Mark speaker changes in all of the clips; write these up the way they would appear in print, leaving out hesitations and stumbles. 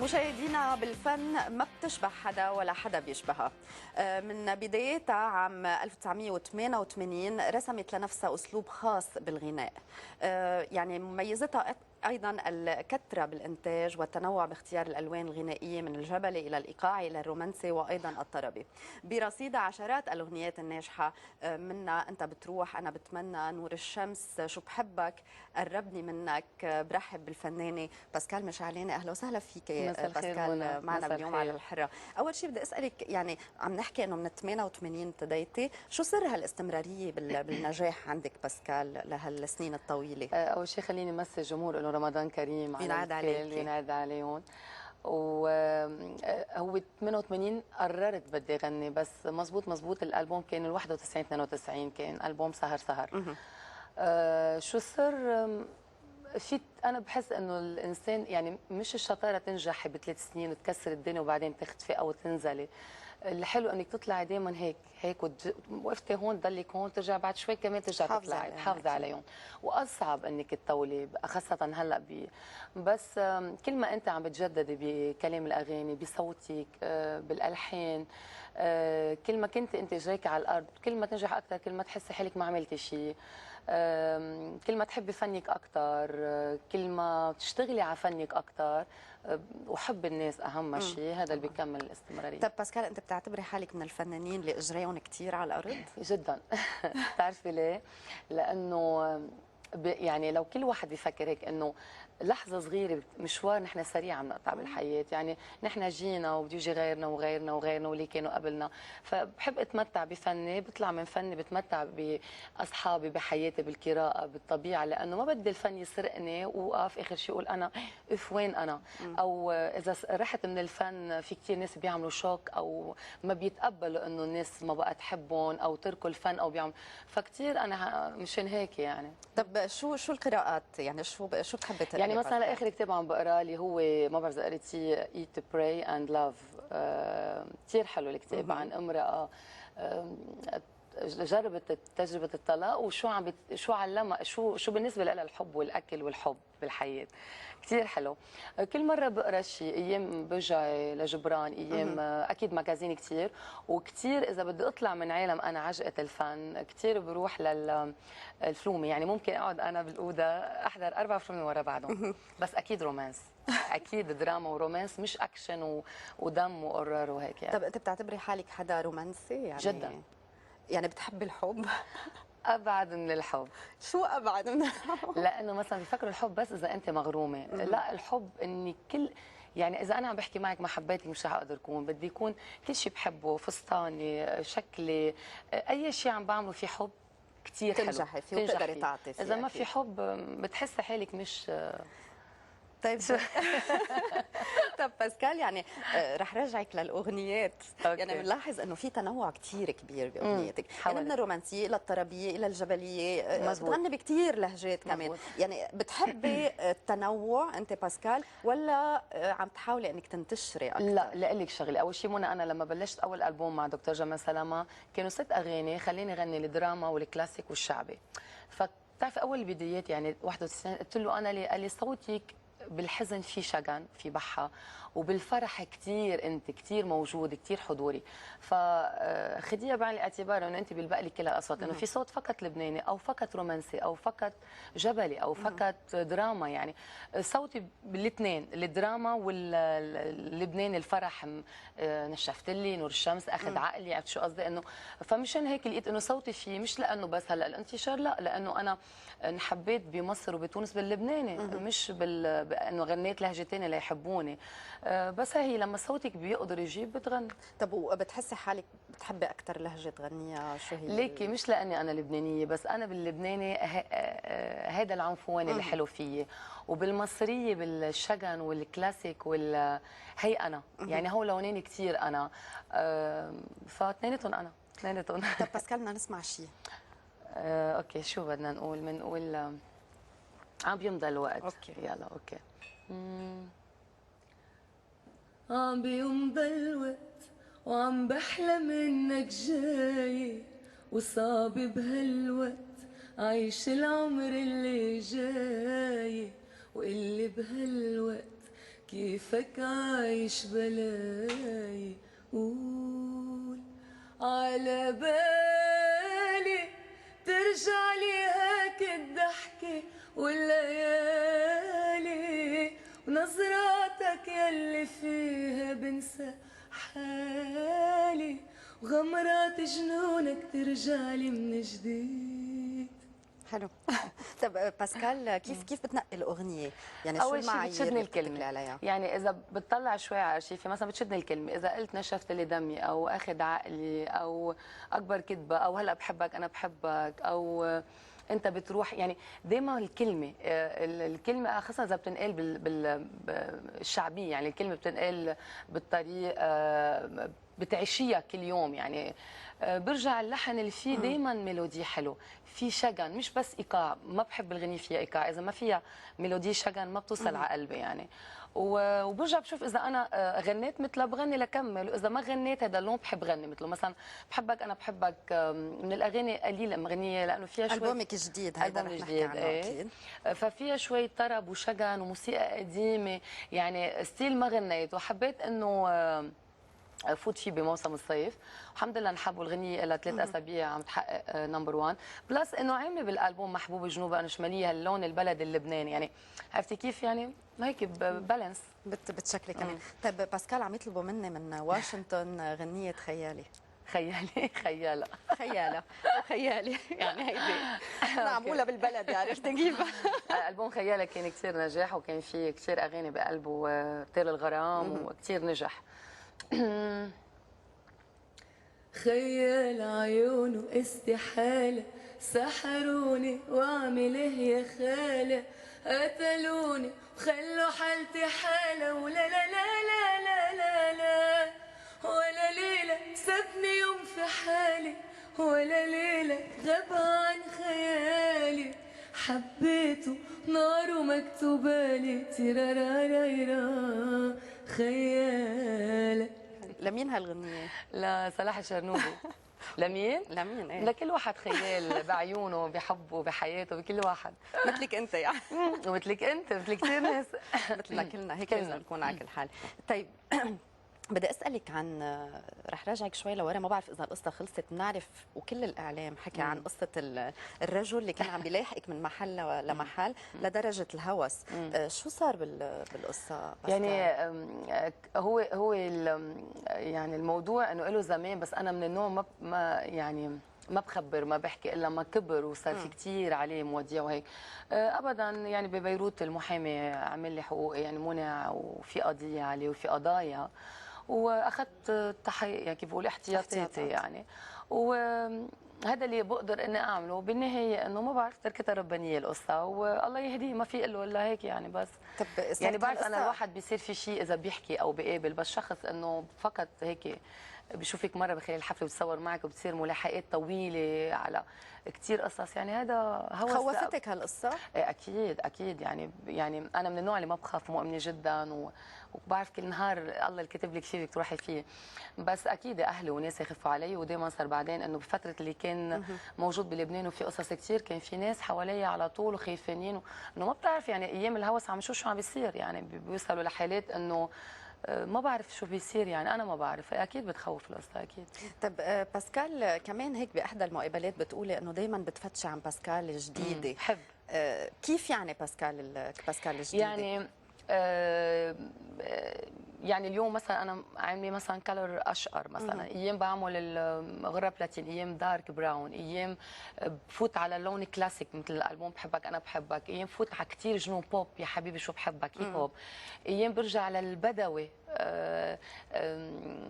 Speaker 1: مشاهدينا بالفن ما بتشبه حدا ولا حدا بيشبهها. من بدايتها عام 1988 رسمت لنفسها أسلوب خاص بالغناء. يعني مميزتها أيضا الكثرة بالإنتاج والتنوع باختيار الألوان الغنائية من الجبلي إلى الإيقاعي إلى الرومانسي وأيضا الطربي. برصيدها عشرات الأغنيات الناجحة، منها أنت بتروح، أنا بتمنى، نور الشمس، شو بحبك، قربني منك. برحب بالفنانة باسكال مشعلاني. أهلا وسهلا فيك باسكال معنا اليوم على الحرة. أول شيء بدي أسألك، يعني عم نحكي إنه من 88 ابتديتي، شو سر هالاستمرارية بالنجاح عندك باسكال لهالسنين الطويلة؟
Speaker 2: أول شيء خليني أمسي الجمهور رمضان كريم على
Speaker 1: ينعاد عليك،
Speaker 2: ينعاد عليهم. وهو 88 قررت بدي اغني، بس مزبوط الالبوم كان ال 91 92 كان البوم سهر سهر. شو السر؟ في انا بحس انه الانسان يعني مش الشطاره تنجحي بثلاث سنين وتكسر الدنيا وبعدين تختفي او تنزلي. الحلو انك تطلعي دايما هيك وقفتي هون تضلك هون، ترجع بعد شوي كمان ترجع تطلعي تحافظي عليهم. واصعب انك تطولي خاصه هلا بس كل ما انت عم بتجددي بكلام الاغاني، بصوتك، بالالحان، كل ما كنت انت جايكه على الارض كل ما تنجح اكثر، كل ما تحسي حالك ما عملتي شيء، كل ما تحبي فنك اكثر، كل ما تشتغلي على فنك اكثر، وحب الناس اهم شيء، هذا اللي بيكمل الاستمراريه.
Speaker 1: طب باسكال، انت بتعتبري حالك من الفنانين اللي اجريهم كثير على الارض؟
Speaker 2: جدا. بتعرفي ليه؟ لانه يعني لو كل واحد بيفكر هيك انه لحظه صغيره مشوار نحن سريع عم نقطع بالحياه، يعني نحن جينا وبده يجي غيرنا وغيرنا وغيرنا واللي كانوا قبلنا، فبحب اتمتع بفني، بطلع من فني بتمتع باصحابي، بحياتي، بالقراءه، بالطبيعه، لانه ما بدي الفن يسرقني واوقف اخر شيء اقول انا اف وين انا. او اذا رحت من الفن في كثير ناس بيعملوا شوك او ما بيتقبلوا انه الناس ما بقى تحبهم او تركوا الفن او بيعملوا، فكتير انا مشان هيك يعني.
Speaker 1: طب شو القراءات؟ يعني شو بتحبي تقري؟
Speaker 2: يعني مثلا اخر كتاب عم بقراه اللي هو ما بعرف اذا قريتيه، Eat Pray and Love. كثير حلو الكتاب، عن امراه جربت تجربه الطلاق وشو شو علمها، شو بالنسبه لها الحب والاكل والحب بالحياه. كثير حلو. كل مره بقرا شيء، ايام برجع لجبران، ايام اكيد ماجازين كثير، وكثير اذا بدي اطلع من عالم انا عجقه الفن كثير بروح للفلومه. يعني ممكن اقعد انا بالاوضه احضر 4 فيلم ورا بعضهم، بس اكيد رومانس، اكيد دراما ورومانس، مش اكشن ودم واورر وهيك يعني.
Speaker 1: طب انت بتعتبري حالك حدا رومانسي يعني؟
Speaker 2: جدا.
Speaker 1: يعني بتحبي الحب؟
Speaker 2: ابعد من الحب.
Speaker 1: شو ابعد من الحب؟
Speaker 2: لانه مثلا بيفكروا الحب بس اذا انت مغرومه، لا، الحب اني يعني اذا انا عم بحكي معك ما حبيتك مش رح اقدر اكون، بدي يكون كل شيء بحبه، فستاني، شكلي، اي شيء عم بعمله في حب كثير حلو
Speaker 1: تنجحي فيه وتقدري تعطي فيه.
Speaker 2: اذا ما في حب بتحسي حالك مش.
Speaker 1: طيب. طب باسكال، يعني رح رجعك للاغنيات. يعني بنلاحظ انه في تنوع كثير كبير باغنياتك، يعني من الرومانسيه الى الطربيه الى الجبليه، بتغني بكثير لهجات كمان. يعني بتحبي التنوع انت باسكال، ولا عم تحاولي انك تنتشري اكثر؟
Speaker 2: لا، لاقول لك شغله، اول شيء منى، انا لما بلشت اول البوم مع دكتور جمال سلامه كانوا 6 اغاني خليني اغني الدراما والكلاسيك والشعبي. فبتعرفي اول البدايات يعني 91 قلت له انا ليه؟ قال لي صوتك بالحزن في شجن، في بحة، وبالفرح كثير انت كثير موجود، كثير حضوري، فخديها بعين الاعتبار انه انت بيلبق لك كل الاصوات، انه في صوت فقط لبناني او فقط رومانسي او فقط جبلي او فقط دراما. يعني صوتي بالاثنين، الدراما واللبناني، الفرح، نشفت لي، نور الشمس، اخذ عقلي، عرفت شو قصدي؟ انه فمشان هيك لقيت انه صوتي فيه، مش لانه بس هلا الانتشار، لا، لانه انا انحبيت بمصر وبتونس باللبناني، مش انه غنيت لهجه ثانيه ليحبوني. بس هي لما صوتك بيقدر يجيب بتغني.
Speaker 1: طب وبتحسي حالك بتحبي اكثر لهجه تغنيها؟ شو هي؟
Speaker 2: ليكي مش لاني انا لبنانيه، بس انا باللبناني هذا العنفواني اللي حلو فيي، وبالمصريه بالشجن والكلاسيك هي انا يعني هو لونين كثير انا، فاثنيناتهم انا اثنيناتهم.
Speaker 1: طب باسكال، بدنا نسمع شيء.
Speaker 2: اوكي، شو بدنا نقول؟ بنقول عم بيمضى الوقت.
Speaker 1: اوكي
Speaker 2: يلا اوكي. عم بيمضى الوقت وعم بحلم انك جاي، وصعب بهالوقت عيش العمر اللي جاي، واللي بهالوقت كيفك عايش بلاي قول على بالي ترجع لي هيك الضحكة والليالي ونظراتك يلي فيها بنسى حالي وغمرات جنونك ترجع لي من جديد.
Speaker 1: حلو. طب باسكال، كيف بتنقي الاغنيه؟ يعني شو
Speaker 2: اول شيء
Speaker 1: المعايير
Speaker 2: بتشدني
Speaker 1: اللي بتتكلي
Speaker 2: الكلمه،
Speaker 1: عليها؟
Speaker 2: يعني اذا بتطلع شوي على ارشيفي مثلا بتشدني الكلمه، اذا قلت نشفت لي دمي او اخذ عقلي او اكبر كذبه او هلا بحبك انا بحبك او انت بتروح، يعني دائما الكلمه الكلمه خاصه اذا بتنقال بالشعبيه، يعني الكلمه بتنقال بالطريق بتعيشيها كل يوم، يعني برجع اللحن اللي فيه دائما ميلودي حلو، في شجن مش بس ايقاع، ما بحب الغنية فيها ايقاع، اذا ما فيها ميلودي شجن ما بتوصل على قلبي يعني. وبرجع بشوف اذا انا غنيت مثلها بغني لكمل، واذا ما غنيت هذا اللون بحب غني مثله. مثلا بحبك انا بحبك من الاغاني قليله مغنيه لانه فيها شوي
Speaker 1: البومك جديد، هذا رح نحكي عنه اكيد.
Speaker 2: ففيها شوي طرب وشجن وموسيقى قديمه، يعني ستيل ما غنيت وحبيت انه فوت فيه بموسم الصيف. الحمد لله انحب، الغنية لها 3 اسابيع عم تحقق نمبر 1، بلس انه عامله بالالبوم محبوبه جنوب انا شماليه، اللون البلد اللبناني، يعني عرفتي كيف، يعني هيك بالانس
Speaker 1: بتشكلي كمان. طيب باسكال، عم يطلبوا مني من واشنطن غنيه خيالي.
Speaker 2: خيالي خيالة
Speaker 1: خيالة وخيالي يعني هيدي معمولة بالبلد، يعني عرفتي كيف؟
Speaker 2: ألبوم خيالة كان كثير نجاح، وكان فيه كثير أغاني بقلبه، طير الغرام، وكثير نجح. خيال عيونه استحالة سحروني وعمله يا خالة، قتلوني وخلوا حالتي حالة، ولا لا لا لا لا لا لا، ولا ليلة سابني يوم في حالي، ولا ليلة غاب عن خيالي، حبيته نار ومكتوبالي تيراراريرا خيالة.
Speaker 1: لمين هالغنية؟
Speaker 2: لصلاح الشرنوبي. لمين؟
Speaker 1: لمين ايه؟
Speaker 2: لكل واحد خيال بعيونه بحبه بحياته بكل واحد.
Speaker 1: مثلك انت يعني.
Speaker 2: ومثلك انت، مثل كثير ناس.
Speaker 1: مثلنا كلنا هيك لازم نكون على كل حال. طيب بدي اسالك عن، رح راجعك شوي لورا، ما بعرف اذا القصه خلصت. بنعرف وكل الاعلام حكى عن قصه الرجل اللي كان عم بيلاحقك من محل لمحل لدرجه الهوس. شو صار بالقصه باسكال؟
Speaker 2: يعني هو يعني الموضوع انه له زمان، بس انا من النوع ما يعني ما بخبر ما بحكي الا ما كبر وصار في كثير عليه مواضيع وهيك. ابدا، يعني ببيروت المحامي عمل لي حقوقي، يعني منع، وفي قضيه عليه وفي قضايا، واخذت تحقيق، يعني كيف بقول احتياطاتي يعني. وهذا اللي بقدر اني اعمله بالنهايه، انه ما بعرف، تركتها ربانيه القصه، والله يهديه، ما في له الا هيك يعني. بس
Speaker 1: طب
Speaker 2: يعني بعرف انا الواحد بيصير في شيء اذا بيحكي او بيقابل، بس شخص انه فقط هيك بشوفك مره بخلال الحفله وبتصور معك وبتصير ملاحقات طويله على كثير قصص، يعني هذا هوس.
Speaker 1: خوفتك هالقصه؟
Speaker 2: اكيد اكيد، يعني انا من النوع اللي ما بخاف، مؤمنه جدا، وبعرف كل نهار الله اللي كتب لك فيه بدك تروحي فيه. بس اكيد اهلي وناس يخفوا علي، ودائما صار بعدين انه بفتره اللي كان موجود بلبنان وفي قصص كثير، كان في ناس حوالي على طول وخايفين، انه ما بتعرف يعني ايام الهوس عم شو عم بيصير، يعني بيوصلوا لحالات انه ما بعرف شو بيصير، يعني انا ما بعرف، اكيد بتخوف القصه اكيد.
Speaker 1: طب باسكال، كمان هيك باحدى المقابلات بتقولي انه دائما بتفتشي عن باسكال الجديده.
Speaker 2: بحب.
Speaker 1: كيف يعني باسكال الجديده؟
Speaker 2: يعني اليوم مثلا انا عامله مثلا كلر اشقر، مثلا ايام بعمل الغرة بلاتين، ايام دارك براون، ايام بفوت على اللون كلاسيك مثل الالبوم بحبك انا بحبك، ايام بفوت على كثير جنون بوب، يا حبيبي شو بحبك هيب هوب، ايام برجع للبدوي.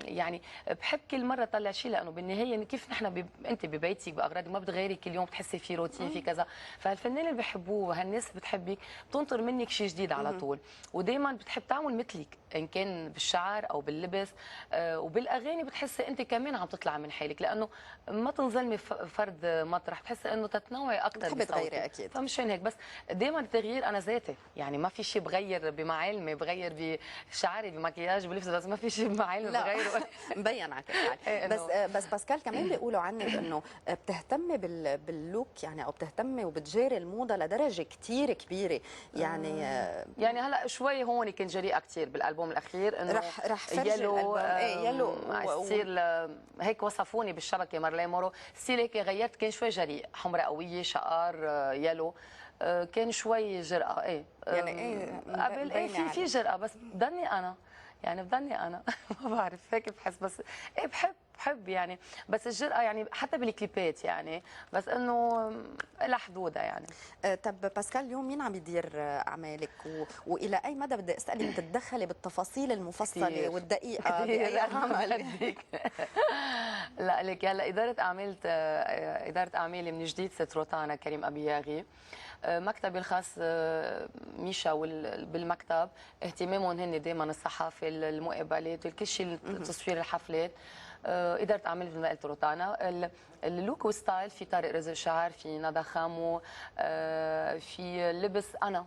Speaker 2: يعني بحب كل مره طلع شيء، لانه بالنهايه كيف نحن انت ببيتك باغراضك ما بتغيري كل يوم، بتحسي في روتين في كذا، فالفنانين اللي بحبوه وهالناس اللي بتحبك بتنطر منك شيء جديد على طول، ودائما بتحب تعمل مثلك، ان كان بالشعر او باللبس، وبالاغاني بتحسي انت كمان عم تطلع من حالك، لانه ما تنظلمي فرد مطرح، بتحسي انه تتنوعي اكثر،
Speaker 1: بتحبي تغيري اكيد،
Speaker 2: فمشان هيك. بس دائما التغيير انا ذاتي، يعني ما في شيء بغير بمعالمي، بغير بشعري، بمكياجي، مكياج بلبس بس ما في شيء معلم
Speaker 1: لا
Speaker 2: بغيره.
Speaker 1: مبين على كل حال.
Speaker 2: إيه
Speaker 1: بس باسكال كمان بيقولوا عنك انه بتهتمي باللوك، يعني او بتهتمي وبتجاري الموضه لدرجه كثير كبيره، يعني
Speaker 2: يعني هلا شوي هون كنت جريئه كثير بالالبوم الاخير انه
Speaker 1: رح فرجي
Speaker 2: يلو
Speaker 1: الالبوم. ايه يلو
Speaker 2: تصير هيك وصفوني بالشبكه مارلين مورو ستيل هيك غيرت، كان شوي جريء، حمراء قويه، شقر، يلو، كان شوي جرأة. ايه
Speaker 1: يعني ايه
Speaker 2: قبل ايه في جرأة، بس بضلني انا، يعني بضلني انا ما بعرف هيك بحس، بس ايه بحب يعني، بس الجرأة يعني حتى بالكليبات يعني، بس انه لها حدودها يعني.
Speaker 1: طب باسكال اليوم مين عم يدير اعمالك والى اي مدى بدي اسالك بتتدخلي بالتفاصيل المفصله
Speaker 2: كتير.
Speaker 1: والدقيقه باي عمل؟
Speaker 2: لا لك هلا اداره اعمالي من جديد ست روتانا كريم ابياغي، مكتبي الخاص ميشا بالمكتب اهتمامهم هن دائما الصحافه، المقابلات، كل شيء، تصوير الحفلات. اداره اعمال مثل ما قلت روتانا. اللوك وستايل في طارق رزق شعر، في ندى خامو، في لبس انا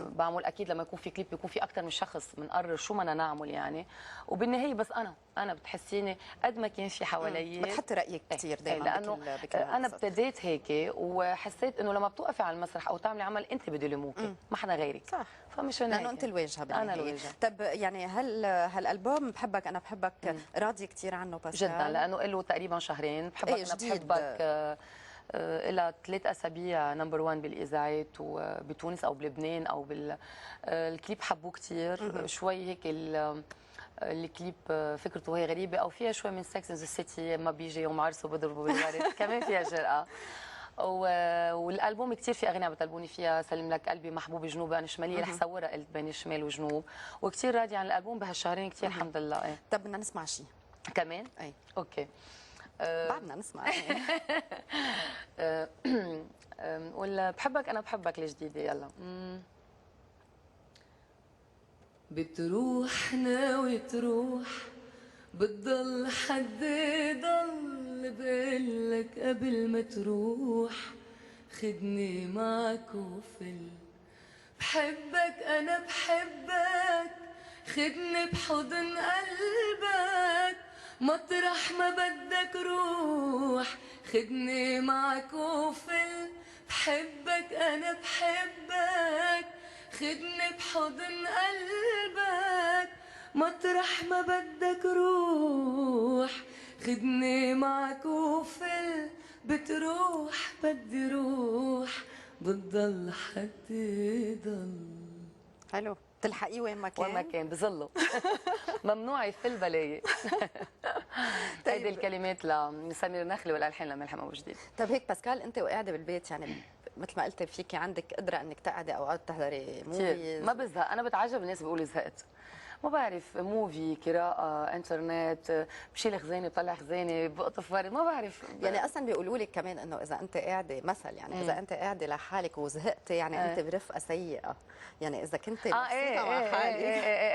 Speaker 2: بعمل. اكيد لما يكون في كليب بيكون في اكثر من شخص بنقرر شو بدنا نعمل يعني، وبالنهايه بس انا بتحسيني قد ما كان في حوالي
Speaker 1: بتحطي رايك كثير دائما
Speaker 2: لانه انا ابتديت هيك وحسيت انه لما بتوقفي على المسرح او تعملي عمل انت بده يلوموكي، ما حدا غيرك.
Speaker 1: صح،
Speaker 2: فمش
Speaker 1: لانه انت الواجهه بالنهايه.
Speaker 2: انا الواجهه.
Speaker 1: طب يعني هالالبوم بحبك انا بحبك راضيه كثير عنه باسكال؟
Speaker 2: جدا، لانه له تقريبا شهرين. بحبك انا بحبك إلى 3 أسابيع نمبر 1 بالإذاعات وبتونس أو بلبنان أو الكليب حبوه كثير. شوي هيك الكليب فكرته هي غريبة، أو فيها شوي من سكس إن ذا سيتي، ما بيجي يوم عرسه بضربه بالورد كمان فيها جرأة. والالبوم كثير في اغاني عم بتلبوني فيها، سلم لك قلبي، محبوب جنوب، انا شماليه، رح صورها قلت بين الشمال وجنوب، وكثير راضيه عن الالبوم بهالشهرين كثير الحمد لله. ايه
Speaker 1: طب بدنا نسمع شيء
Speaker 2: كمان؟
Speaker 1: اي
Speaker 2: اوكي.
Speaker 1: بعدنا نسمع.
Speaker 2: ولا بحبك انا بحبك الجديده. يلا.
Speaker 3: بتروح ناوي تروح، بتضل حد ضل بقلك قبل ما تروح، خدني معك وفل. بحبك انا بحبك، خدني بحضن قلبك، مطرح ما بدك روح، خدني معك وفل. بحبك انا بحبك، خدني بحضن قلبك، مطرح ما بدك روح، خدني معك وفل. بتروح بدي روح، بتضل حد ضل.
Speaker 1: حلو، تلحقيه وين ما كان؟
Speaker 2: وين ما كان بظله. ممنوع يفل بلاي. هيدي الكلمات لسمير نخلي والالحان لملحم ابو جديد.
Speaker 1: طيب هيك باسكال انت وقاعده بالبيت، يعني مثل ما قلتي فيكي عندك قدره انك تقعدي اوقات تحضري موفيز؟
Speaker 2: ما بزهق، انا بتعجب الناس بيقولوا زهقت. ما بعرف، موفي، قراءة، انترنت، بشيل خزانه بطلع خزانه، بقطف ورد، ما بعرف.
Speaker 1: يعني اصلا بيقولوا لك كمان انه اذا انت قاعده مثلا، يعني اذا انت قاعده لحالك وزهقتي، يعني انت برفقه سيئه، يعني اذا كنت مبسوطه مع حالك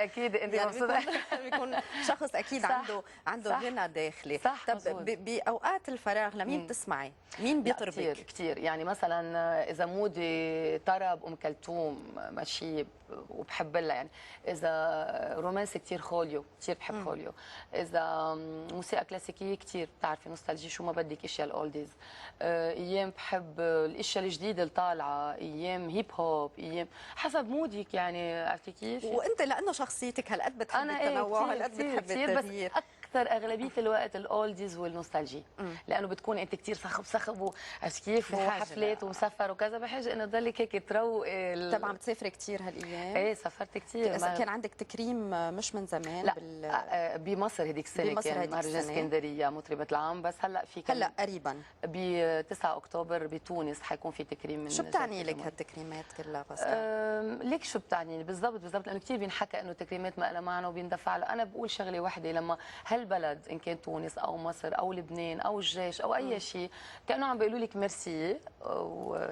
Speaker 2: اكيد انت
Speaker 1: يعني
Speaker 2: مبسوطه.
Speaker 1: بيكون شخص اكيد عنده غنى داخلي.
Speaker 2: صح.
Speaker 1: طب باوقات الفراغ لمين بتسمعي؟ مين بيطربك؟
Speaker 2: كثير يعني مثلا اذا مودي طرب ام كلثوم ماشي وبحب لها يعني، اذا رومانسي كثير خوليو، كثير بحب خوليو، اذا موسيقى كلاسيكيه كثير، بتعرفي نوستالجي شو ما بدك، اشياء الاولديز. ايام بحب الاشياء الجديده اللي طالعه، ايام هيب هوب، ايام حسب مودك يعني، عرفتي كيف؟
Speaker 1: وانت لانه شخصيتك هالقد بتحبي التنوع وهالقد بتحبي التغيير،
Speaker 2: اكثر اغلبيه الوقت الاولديز والنوستالجي، لانه بتكون انت كثير صخب وعرفتي كيف، وحفلات وسفر وكذا، بحاجه انه تضلك هيك تروقي.
Speaker 1: طبعا بتسافري كثير هالايام؟
Speaker 2: ايه سافرت كثير.
Speaker 1: كان عندك تكريم مش من زمان؟
Speaker 2: لا بمصر هذيك السنه كان مهرجان اسكندريه مطربه العام، بس هلا في
Speaker 1: هلا قريبا
Speaker 2: ب 9 اكتوبر بتونس حيكون في تكريم. من
Speaker 1: شو بتعني لك هالتكريمات كلها بس؟
Speaker 2: ليك شو بتعني بالضبط لانه كثير بينحكى انه التكريمات ما لها معنى وبيندفع له. انا بقول شغله واحده، لما هلا بهالبلد ان كان تونس او مصر او لبنان او الجيش او اي شيء، كانوا عم بيقولوا لك ميرسي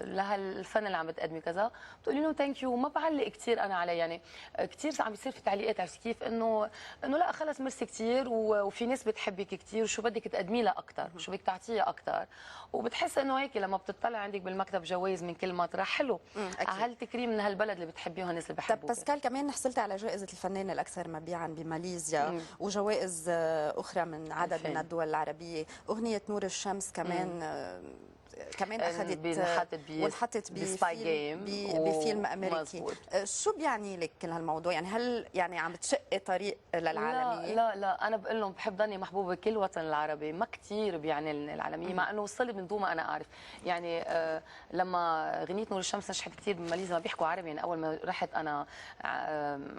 Speaker 2: لهالفن اللي عم بتقدمي كذا، بتقولي لهم ثانك يو. ما بعلق كثير انا عليه، يعني كثير عم بيصير في تعليقات، عرفتي كيف؟ انه لا خلص ميرسي كثير، وفي ناس بتحبك كثير، وشو بدك تقدمي لها اكثر، شو بدك تعطيها اكثر. وبتحس انه هيك لما بتطلع عندك بالمكتب جوائز من كل مطرح حلو، على هالتكريم من هالبلد اللي بتحبيهم الناس اللي
Speaker 1: طب
Speaker 2: بحبوك.
Speaker 1: باسكال كمان حصلتي على جائزة الفنان الأكثر مبيعا بماليزيا وجوائز أخرى من عدد من الدول العربية. أغنية نور الشمس كمان كمان أخذت وانحطت
Speaker 2: بسباي جيم
Speaker 1: بفيلم أمريكي. شو بيعني لك كل هالموضوع؟ يعني هل يعني عم بتشقي طريق للعالمية؟
Speaker 2: لا أنا بقول لهم بحب ضلني محبوبة بكل الوطن العربي، ما كثير بيعني العالمية، مع إنه وصلت من دون ما أنا أعرف. يعني لما غنية نور الشمس نجحت كثير بماليزيا ما بيحكوا عربي، يعني أول ما رحت أنا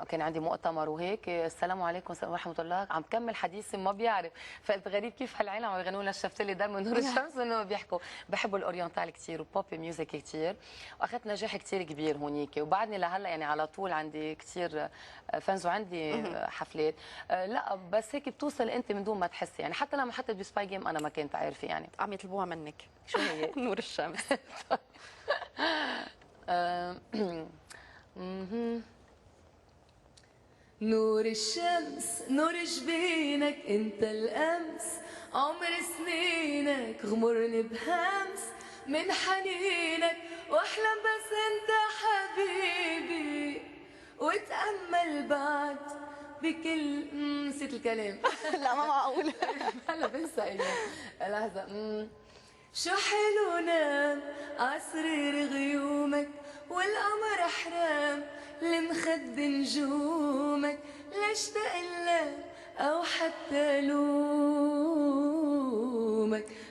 Speaker 2: كان عندي مؤتمر وهيك، السلام عليكم ورحمة الله، عم كمل حديثي ما بيعرف، فقلت غريب كيف هالعيلة عم يغنوا لنا شفت لي دار من نور الشمس وإنه ما بيحكوا. بحبوا الاورينتال كثير وبوبي ميوزك كثير، واخذت نجاح كثير كبير هونيك، وبعدني لهلا يعني على طول عندي كثير فانز وعندي حفلات. لا بس هيك بتوصل انت من دون ما تحسي، يعني حتى لما حطيت بسباي جيم انا ما كنت عارفه يعني.
Speaker 1: عم يطلبوها منك.
Speaker 2: شو هي؟
Speaker 1: نور الشمس.
Speaker 3: نور الشمس نور جبينك انت الامس، عمر سنينك غمرني بهمس من حنينك، واحلم بس انت حبيبي، واتامل بعد بكل نسيت الكلام.
Speaker 1: لا ما معقول.
Speaker 3: هلا بنسى ايام. لحظه. شو حلو نام عسرير غيومك، والقمر حرام المخد نجومك، ليش تقلق او حتى لومك.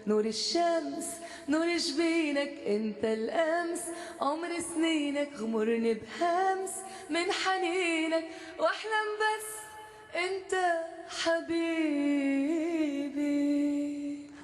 Speaker 3: نور الشمس نور جبينك انت الامس، عمر سنينك غمرني بهمس من حنينك، واحلم بس انت حبيبي.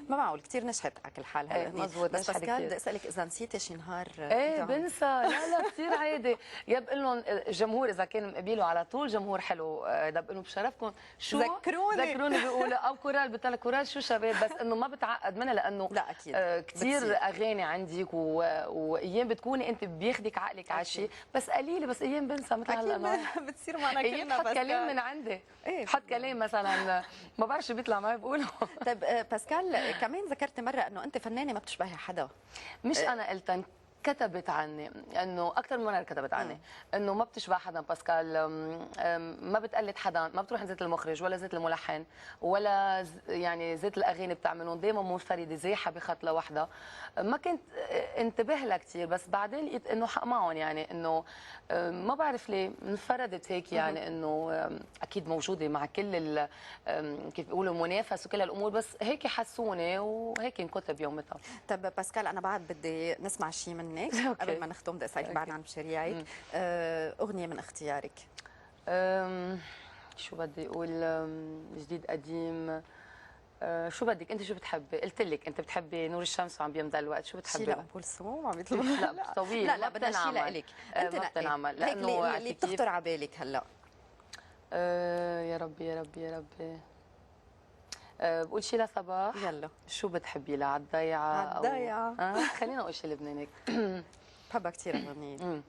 Speaker 1: ما معقول كثير نجحت على كل حال هالاغنيه.
Speaker 2: مزبوط،
Speaker 1: بس
Speaker 2: نجحت
Speaker 1: باسكال
Speaker 2: كتير.
Speaker 1: بدي اسالك اذا نسيتي شي نهار
Speaker 2: ايه بنسى، لا كثير عادي. يا بقول لهم الجمهور اذا كان مقبيله على طول جمهور حلو، ده بقول بشرفكم شو ذكروني بيقولوا او كورال بتقول كورال شو شباب، بس انه ما بتعقد منها لانه
Speaker 1: لا اكيد
Speaker 2: كثير اغاني عندك وايام بتكوني انت بياخدك عقلك على شيء، بس قليله، بس ايام بنسى مثل هلا
Speaker 1: بتصير معنا
Speaker 2: ايام
Speaker 1: كلنا.
Speaker 2: بحط كلام من عندي، بحط كلام مثلا ما بعرف شو بيطلع معي بقوله.
Speaker 1: طيب باسكال كمان ذكرتي مره انه انت فنانه ما بتشبهي حدا.
Speaker 2: مش انا قلت، كتبت عني انه اكثر من مره كتبت عني انه ما بتشبه حدا باسكال، ما بتقلد حدا، ما بتروح زيت المخرج ولا زيت الملحن ولا يعني زيت الاغاني بتعملهم، دائما منفرده زايحه بخط لوحدها. ما كنت انتبه لها كثير، بس بعدين لقيت انه حق معهم، يعني انه ما بعرف ليه انفردت هيك، يعني انه اكيد موجوده مع كل كيف بيقولوا منافس وكل هالامور، بس هيك حسوني وهيك انكتب يومتها.
Speaker 1: طب باسكال انا بعد بدي نسمع شيء منك قبل ما نختم. بدي اسالك بعد عن مشاريعك. اغنيه من اختيارك.
Speaker 2: شو بدي اقول، جديد قديم، شو بدك انت؟ شو بتحبي؟ قلت لك انت بتحبي نور الشمس وعم بيمضي الوقت، شو بتحبي؟
Speaker 1: شي لأم كلثوم عم يطلب.
Speaker 2: لا طويل.
Speaker 1: لا بدنا شيء لإلك انت،
Speaker 2: ما بتنعمل
Speaker 1: لانه اللي بتخطر على بالك هلا.
Speaker 2: يا ربي يا ربي يا ربي، بقول شيء لصباح.
Speaker 1: يلا
Speaker 2: شو بتحبي لها؟ عالضيعة؟
Speaker 1: عالضيعة.
Speaker 2: خلينا نقول شيء لبناني.
Speaker 1: بحبها كثير اغنية.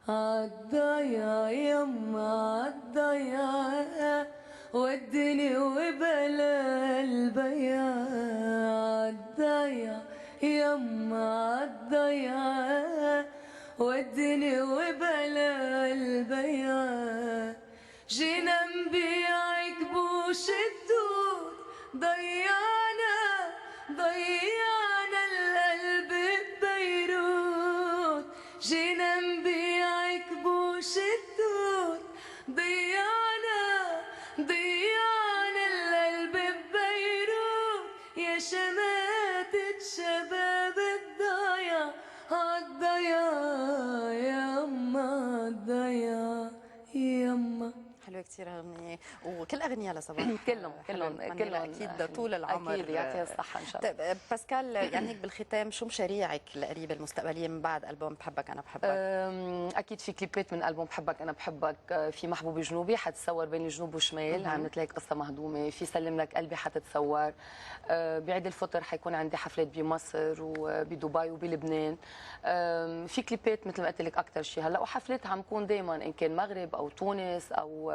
Speaker 3: عالضيعة يما عالضيعة، ودني وبلا البيع. عالضيعة يما عالضيعة، ودني وبلا البيع. جينا نبيعك بوش الدود، ضيعنا القلب ببيروت. جينا نبيعك بوش الدود، ضيعنا القلب ببيروت. يا شماتة شباب الضيع عالضيع، يا
Speaker 1: كثير اغنيه وكل اغنيه لصباح
Speaker 2: كلهم
Speaker 1: كلهم اكيد طول العمر.
Speaker 2: اكيد يعطيها الصحه ان شاء الله.
Speaker 1: طيب باسكال، يعني هيك بالختام شو مشاريعك القريبه المستقبليه من بعد البوم بحبك انا بحبك؟
Speaker 2: اكيد في كليبات من البوم بحبك انا بحبك. في محبوبي جنوبي حتتصور بين الجنوب والشمال، عملت لك قصه مهضومه. في سلم لك قلبي حتتصور. بعيد الفطر حيكون عندي حفلات بمصر وبدبي وبلبنان. في كليبات مثل ما قلت لك اكثر شيء هلا، وحفلات عم كون دائما ان كان مغرب او تونس او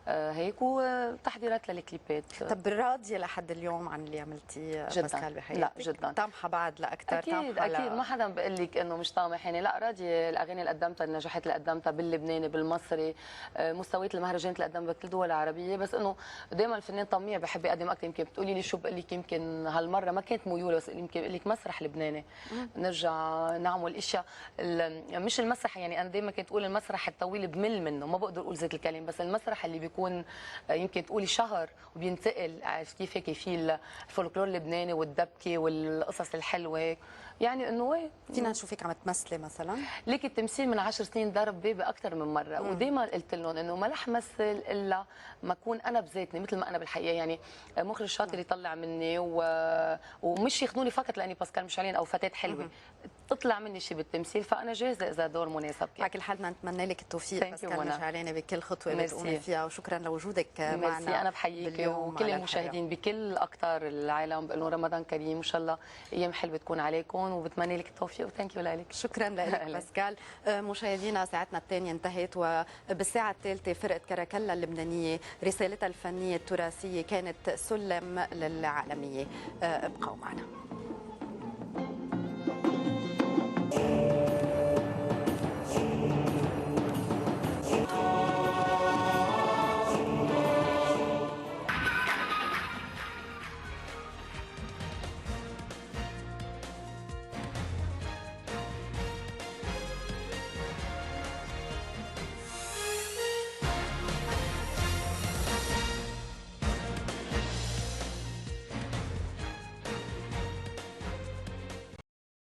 Speaker 2: هيك، وتحضيرات للكليبات.
Speaker 1: طب راضيه لحد اليوم عن اللي عملتيه
Speaker 2: جداً.
Speaker 1: باسكال بحياتك؟
Speaker 2: لا جدا.
Speaker 1: طامحه بعد لاكثر؟
Speaker 2: اكيد اكيد، ما حدا بقول لك انه مش طامح يعني، لا راضيه. الاغاني اللي قدمتها، النجاحات اللي قدمتها باللبناني بالمصري، مستويات المهرجانات اللي قدمتها بكل الدول العربيه. بس انه دائما الفنان طميع بحب يقدم اكثر. يمكن بتقولي لي شو بقول لك، يمكن هالمره ما كانت ميوله، بس يمكن بقول لك مسرح لبناني نرجع نعمل اشياء مش المسرح. يعني انا دائما كنت اقول المسرح الطويل بمل منه، ما بقدر اقول ذات الكلام، بس المسرح اللي بيكون يمكن تقولي شهر وبينتقل. عرفت كيف؟ هيك في الفولكلور اللبناني والدبكه والقصص الحلوه. يعني انه
Speaker 1: فينا نشوفك عم تمثلي مثلا؟
Speaker 2: ليك التمثيل من 10 سنين ضرب بيبي اكثر من مره، ودائما قلت لهم انه ما رح مثل الا ما اكون انا بذاتني مثل ما انا بالحقيقه. يعني مخرج شاطر يطلع مني ومش ياخذوني فقط لاني باسكال مشعلين او فتاه حلوه، تطلع مني شيء بالتمثيل، فانا جاهزه اذا دور مناسب.
Speaker 1: على كل حال بدنا نتمنى لك التوفيق باسكال مشعلاني بكل خطوه بتقومي فيها، وشكرا لوجودك معنا.
Speaker 2: انا بحييك وكل المشاهدين بكل اقطار العالم، بقول لهم رمضان كريم، ان شاء الله ايام حلوه تكون عليكم، وبتمنى لك التوفيق. وثانك يو لك.
Speaker 1: شكرا لك باسكال. مشاهدينا ساعتنا الثانيه انتهت، وبالساعه الثالثه فرقه كراكلا اللبنانيه رسالتها الفنيه التراثيه كانت سلم للعالميه. ابقوا معنا.